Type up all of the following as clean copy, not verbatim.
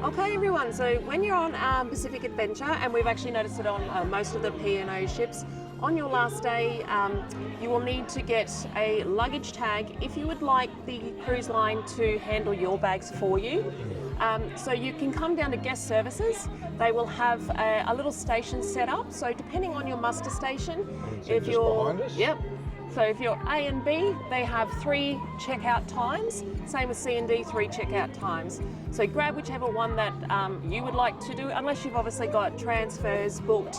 Okay, everyone. So when you're on Pacific Adventure, and we've actually noticed it on most of the P&O ships, on your last day, you will need to get a luggage tag if you would like the cruise line to handle your bags for you. So you can come down to guest services. They will have a little station set up. So depending on your muster station, if you're behind us? Yep. So if you're A and B, they have 3 checkout times. Same with C and D, 3 checkout times. So grab whichever one that you would like to do, unless you've obviously got transfers booked,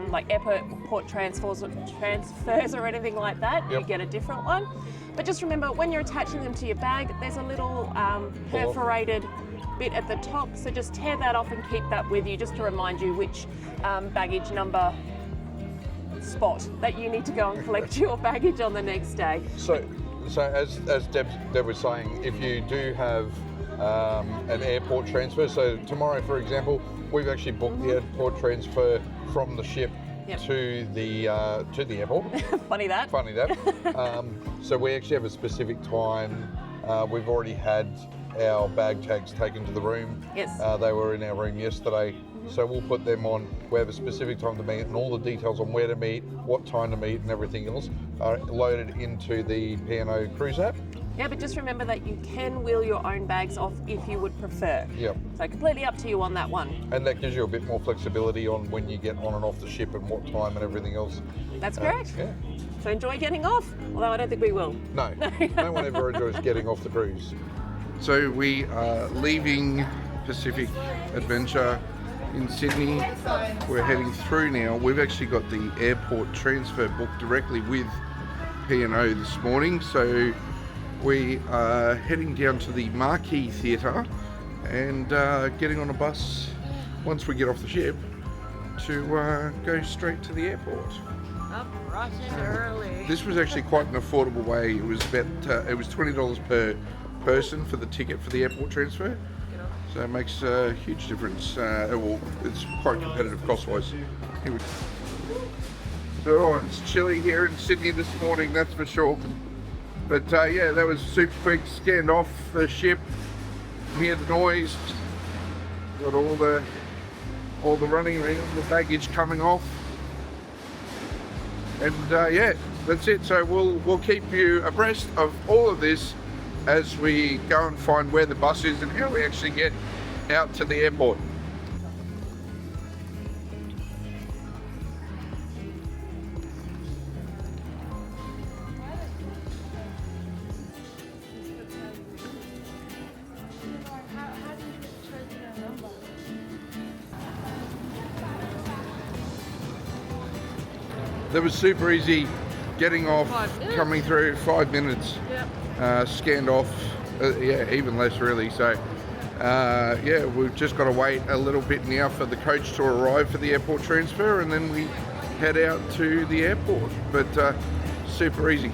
like airport transfers or anything like that. Yep. You get a different one. But just remember, when you're attaching them to your bag, there's a little perforated bit at the top. So just tear that off and keep that with you, just to remind you which baggage number spot that you need to go and collect your baggage on the next day. So as Deb was saying, if you do have an airport transfer, so tomorrow, for example, we've actually booked the airport transfer from the ship to the airport. Funny that. So we actually have a specific time. We've already had our bag tags taken to the room. Yes. They were in our room yesterday. So we'll put them on. We have a specific time to meet, and all the details on where to meet, what time to meet, and everything else are loaded into the P&O Cruise app. Yeah, but just remember that you can wheel your own bags off if you would prefer. Yep. So completely up to you on that one. And that gives you a bit more flexibility on when you get on and off the ship and what time and everything else. That's correct. Yeah. So enjoy getting off, although I don't think we will. No, no one ever enjoys getting off the cruise. So we are leaving Pacific Adventure in Sydney. We're heading through now. We've actually got the airport transfer booked directly with P&O this morning. So we are heading down to the Marquee Theatre and getting on a bus once we get off the ship to go straight to the airport. Up bright and early. This was actually quite an affordable way. It was about it was $20 per person for the ticket for the airport transfer. So it makes a huge difference. Well, it's quite competitive cost-wise. Here we go. So it's chilly here in Sydney this morning, that's for sure. But yeah, that was super quick. Scanned off the ship. Hear the noise. Got all the running around, the baggage coming off. And yeah, that's it. So we'll keep you abreast of all of this as we go and find where the bus is and how we actually get out to the airport. That was super easy getting off, coming through 5 minutes. Yep. Scanned off, yeah, even less really. So yeah, we've just got to wait a little bit now for the coach to arrive for the airport transfer, and then we head out to the airport. But super easy.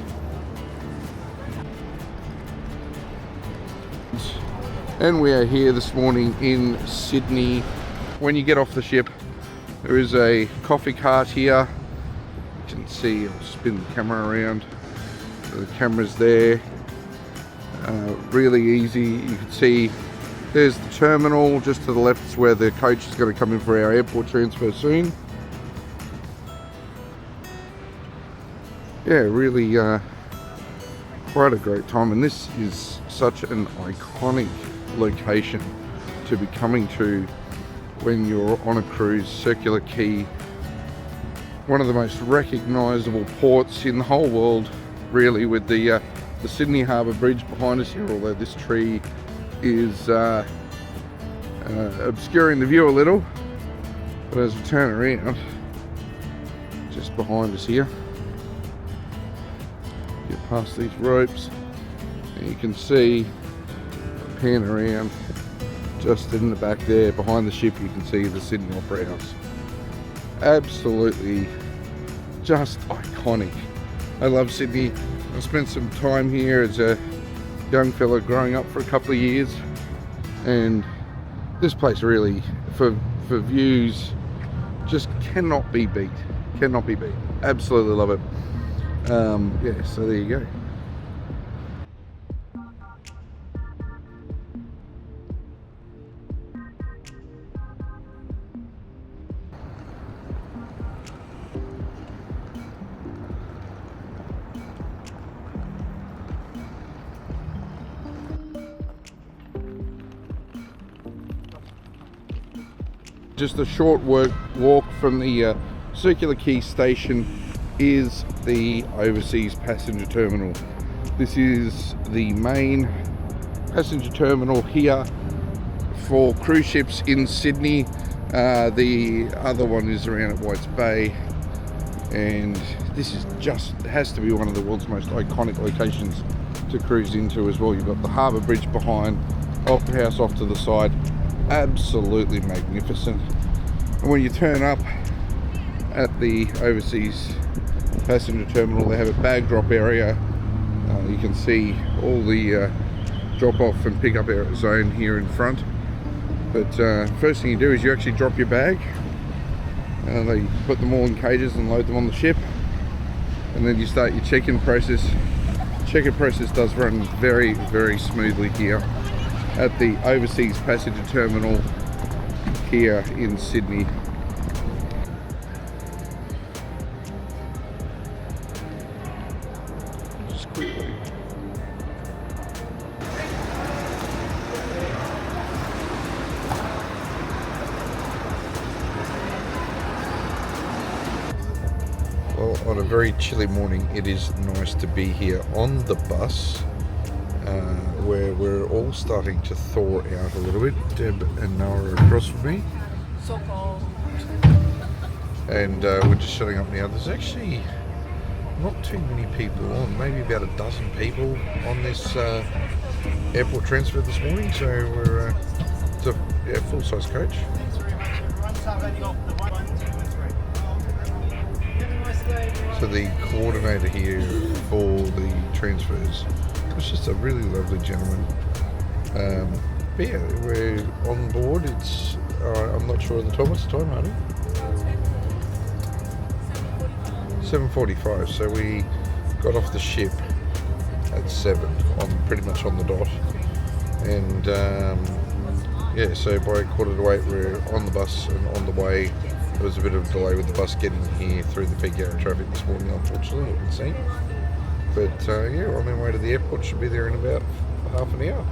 And we are here this morning in Sydney. When you get off the ship, there is a coffee cart here. You can see, I'll spin the camera around. So the camera's there. Really easy. You can see there's the terminal. Just to the left is where the coach is going to come in for our airport transfer soon. Yeah, really quite a great time. And this is such an iconic location to be coming to when you're on a cruise. Circular Quay, one of the most recognisable ports in the whole world, really, with the Sydney Harbour Bridge behind us here, although this tree is obscuring the view a little. But as we turn around, just behind us here, get past these ropes, and you can see, pan around, just in the back there, behind the ship, you can see the Sydney Opera House. Absolutely just iconic. I love Sydney. I spent some time here as a young fella growing up for a couple of years, and this place really, for views, just cannot be beat. Cannot be beat. Absolutely love it. Yeah, so there you go. just a short walk from the Circular Quay station is the Overseas Passenger Terminal. This is the main passenger terminal here for cruise ships in Sydney. The other one is around at Whites Bay, and this is has to be one of the world's most iconic locations to cruise into as well. You've got the Harbour Bridge behind, Opera House off to the side, absolutely magnificent. And when you turn up at the Overseas Passenger Terminal, they have a bag drop area. You can see all the drop off and pick up zone here in front. But first thing you do is you actually drop your bag. They put them all in cages and load them on the ship, and then you start your check-in process. Check-in process does run very, very smoothly here at the Overseas Passenger Terminal here in Sydney. Just quickly. Well, on a very chilly morning, it is nice to be here on the bus, where we're all starting to thaw out a little bit. Deb and Noah are across from me. So cold. And we're just shutting up now. There's actually not too many people on, maybe about a dozen people on this airport transfer this morning. So it's a full-size coach. So the coordinator here for the transfers was just a really lovely gentleman. But yeah, we're on board. It's I'm not sure of the time. What's the time, Hardy? 7:45. So we got off the ship at 7, pretty much on the dot. And yeah, so by 7:45 we're on the bus and on the way. There was a bit of a delay with the bus getting here through the peak hour traffic this morning, unfortunately, it would seem. But yeah, we're on our way to the airport. Should be there in about half an hour.